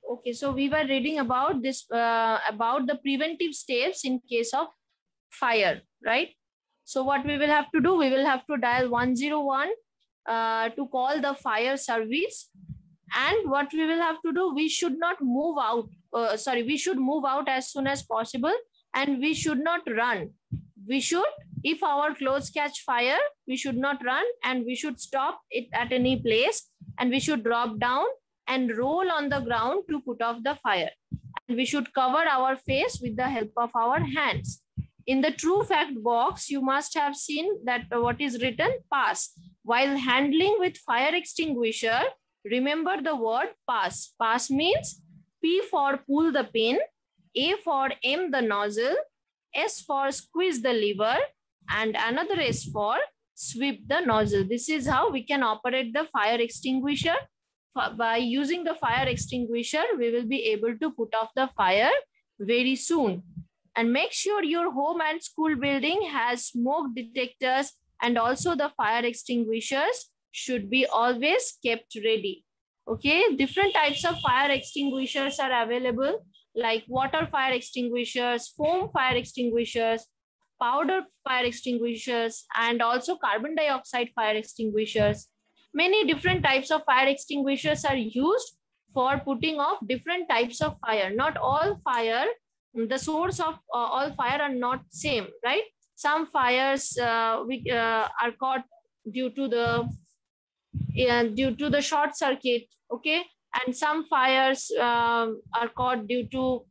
Okay, so we were reading about this, about the preventive steps in case of fire, right? So what we will have to do, we will have to dial 101 to call the fire service. And what we will have to do, we should not move out. We should move out as soon as possible, and we should not run. We should, if our clothes catch fire, we should not run, and we should stop it at any place, and we should drop down and roll on the ground to put off the fire. And we should cover our face with the help of our hands. In the true fact box, you must have seen that what is written, pass. While handling with fire extinguisher, remember the word pass. Pass means P for pull the pin, A for aim the nozzle, S for squeeze the lever, and another S for sweep the nozzle. This is how we can operate the fire extinguisher. By using the fire extinguisher, we will be able to put off the fire very soon. And make sure your home and school building has smoke detectors, and also the fire extinguishers should be always kept ready. Okay, different types of fire extinguishers are available, like water fire extinguishers, foam fire extinguishers, powder fire extinguishers, and also carbon dioxide fire extinguishers. Many different types of fire extinguishers are used for putting off different types of fire. Not all fire, the source of all fire are not same, right? Some fires are caught due to the short circuit, okay, and some fires are caught due to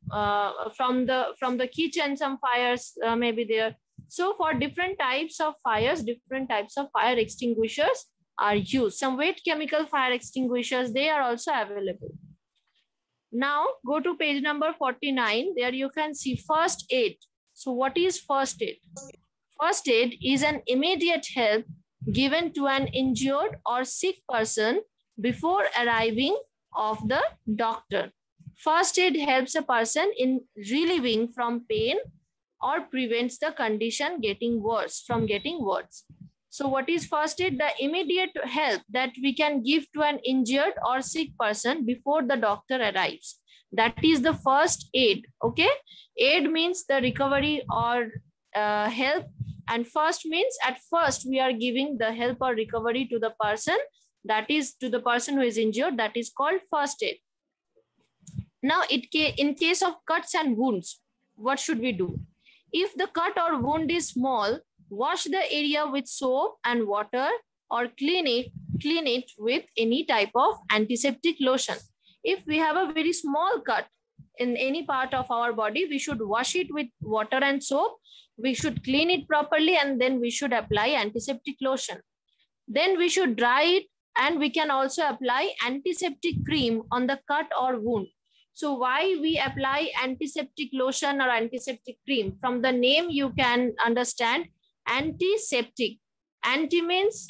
from the kitchen. Some fires may be there. So for different types of fires, different types of fire extinguishers are used. Some wet chemical fire extinguishers, they are also available. Now go to page number 49. There you can see first aid. So what is first aid? First aid is an immediate help given to an injured or sick person before arriving of the doctor. First aid helps a person in relieving from pain or prevents the condition getting worse. So what is first aid? The immediate help that we can give to an injured or sick person before the doctor arrives. That is the first aid, okay? Aid means the recovery or help, and first means at first we are giving the help or recovery to the person, that is to the person who is injured, that is called first aid. Now, in case of cuts and wounds, what should we do? If the cut or wound is small, wash the area with soap and water, or clean it with any type of antiseptic lotion. If we have a very small cut in any part of our body, we should wash it with water and soap. We should clean it properly, and then we should apply antiseptic lotion. Then we should dry it, and we can also apply antiseptic cream on the cut or wound. So why we apply antiseptic lotion or antiseptic cream? From the name you can understand, antiseptic. Anti means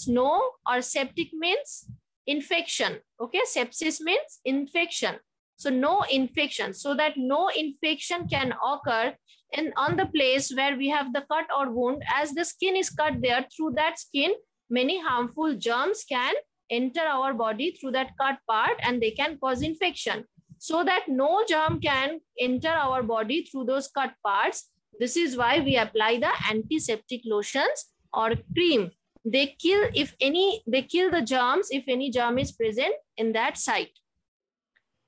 no, or septic means infection. Okay, sepsis means infection. So no infection, so that no infection can occur on the place where we have the cut or wound. As the skin is cut there, through that skin, many harmful germs can enter our body through that cut part, and they can cause infection. So that no germ can enter our body through those cut parts, this is why we apply the antiseptic lotions or cream. They kill the germs if any germ is present in that site.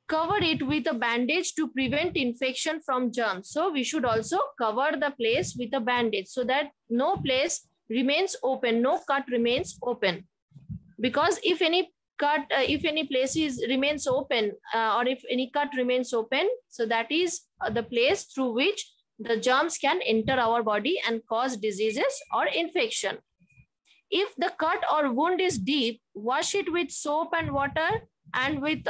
Cover it with a bandage to prevent infection from germs. So we should also cover the place with a bandage so that no place remains open, no cut remains open. Because if any place remains open, or if any cut remains open, so that is the place through which the germs can enter our body and cause diseases or infection. If the cut or wound is deep, wash it with soap and water and with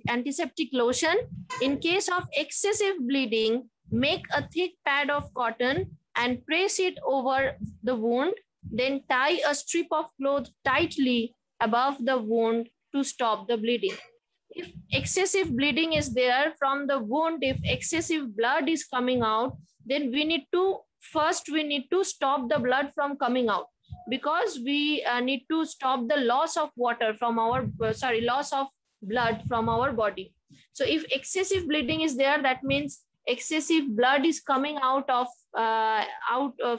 antiseptic lotion. In case of excessive bleeding, make a thick pad of cotton and press it over the wound. Then tie a strip of cloth tightly above the wound to stop the bleeding. If excessive bleeding is there from the wound, if excessive blood is coming out, then we need to stop the blood from coming out, because we need to stop the loss of water from our loss of blood from our body. So if excessive bleeding is there, that means excessive blood is coming out of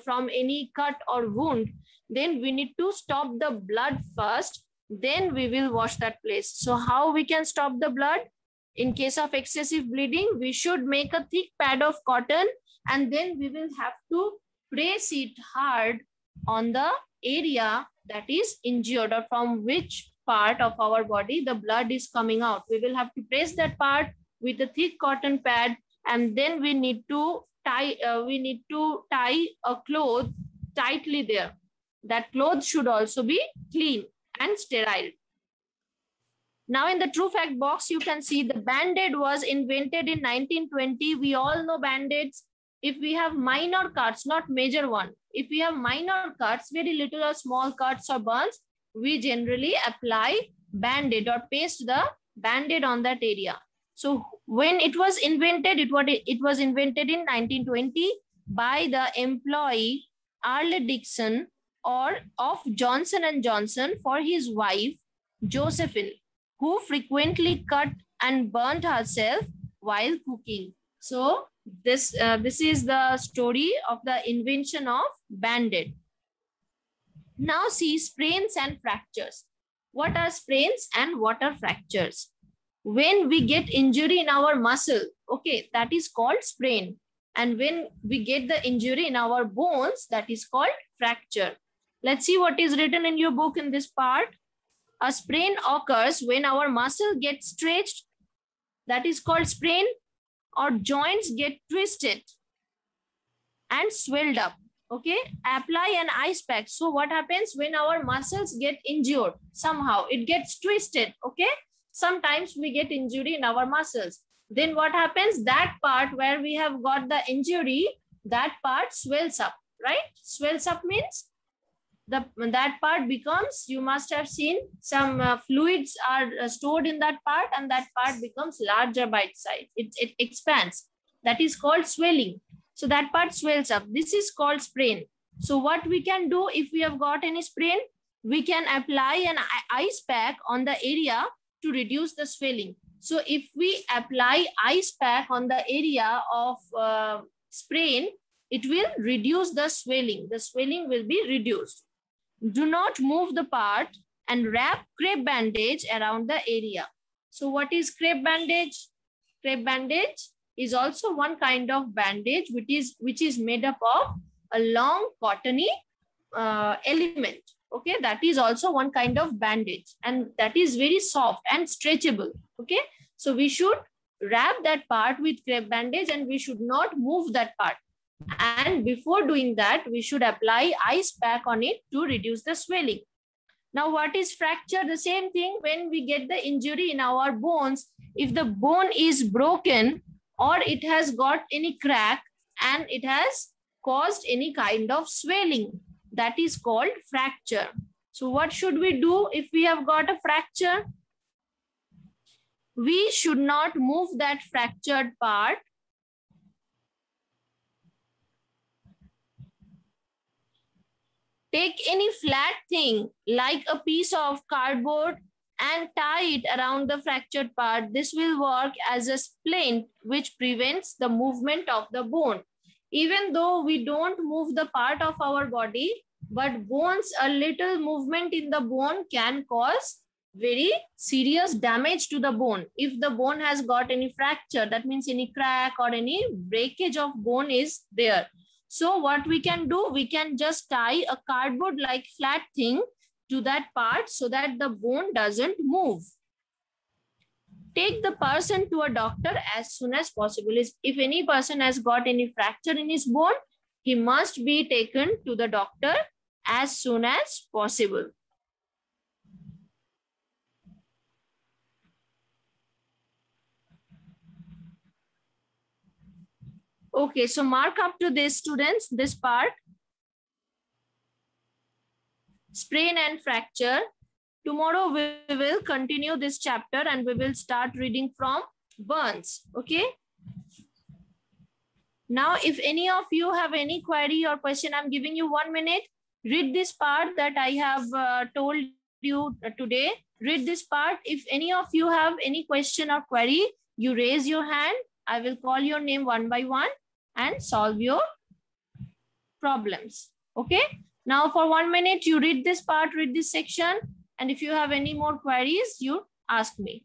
from any cut or wound, then we need to stop the blood first, then we will wash that place. So how we can stop the blood? In case of excessive bleeding, we should make a thick pad of cotton, and then we will have to press it hard on the area that is injured, or from which part of our body the blood is coming out. We will have to press that part with a thick cotton pad, and then we need to tie a cloth tightly there. That cloth should also be clean and sterile. Now in the true fact box, you can see the Band-Aid was invented in 1920. We all know Band-Aids. If we have minor cuts, not major one, if we have minor cuts, very little or small cuts or burns, we generally apply Band-Aid or paste the Band-Aid on that area. So when it was invented, it was invented in 1920 by the employee Arle Dixon of Johnson & Johnson for his wife, Josephine, who frequently cut and burnt herself while cooking. So this is the story of the invention of Band-Aid. Now see sprains and fractures. What are sprains and what are fractures? When we get injury in our muscle, okay, that is called sprain. And when we get the injury in our bones, that is called fracture. Let's see what is written in your book in this part. A sprain occurs when our muscle gets stretched, that is called sprain, or joints get twisted and swelled up. Okay, apply an ice pack. So what happens when our muscles get injured? Somehow it gets twisted. Okay, sometimes we get injury in our muscles. Then what happens? That part where we have got the injury, that part swells up, right? Swells up means that part becomes, you must have seen some fluids are stored in that part, and that part becomes larger by its size. It expands. That is called swelling. So that part swells up. This is called sprain. So what we can do if we have got any sprain, we can apply an ice pack on the area to reduce the swelling. So if we apply ice pack on the area of sprain, it will reduce the swelling. The swelling will be reduced. Do not move the part and wrap crepe bandage around the area. So what is crepe bandage? Crepe bandage is also one kind of bandage which is made up of a long cottony element. Okay, that is also one kind of bandage, and that is very soft and stretchable. Okay, so we should wrap that part with crepe bandage, and we should not move that part. And before doing that, we should apply ice pack on it to reduce the swelling. Now, what is fracture? The same thing. When we get the injury in our bones, if the bone is broken or it has got any crack and it has caused any kind of swelling, that is called fracture. So what should we do if we have got a fracture? We should not move that fractured part. Take any flat thing like a piece of cardboard and tie it around the fractured part. This will work as a splint which prevents the movement of the bone. Even though we don't move the part of our body, but bones, a little movement in the bone can cause very serious damage to the bone. If the bone has got any fracture, that means any crack or any breakage of bone is there. So what we can do, we can just tie a cardboard like flat thing to that part so that the bone doesn't move. Take the person to a doctor as soon as possible. If any person has got any fracture in his bone, he must be taken to the doctor as soon as possible. Okay, so mark up to this, students, this part. Sprain and fracture. Tomorrow we will continue this chapter and we will start reading from burns. Okay. Now, if any of you have any query or question, I'm giving you 1 minute. Read this part that I have told you today read this part. If any of you have any question or query, you raise your hand. I will call your name one by one and solve your problems. Okay. Now for 1 minute, you read this part, read this section. And if you have any more queries, you ask me.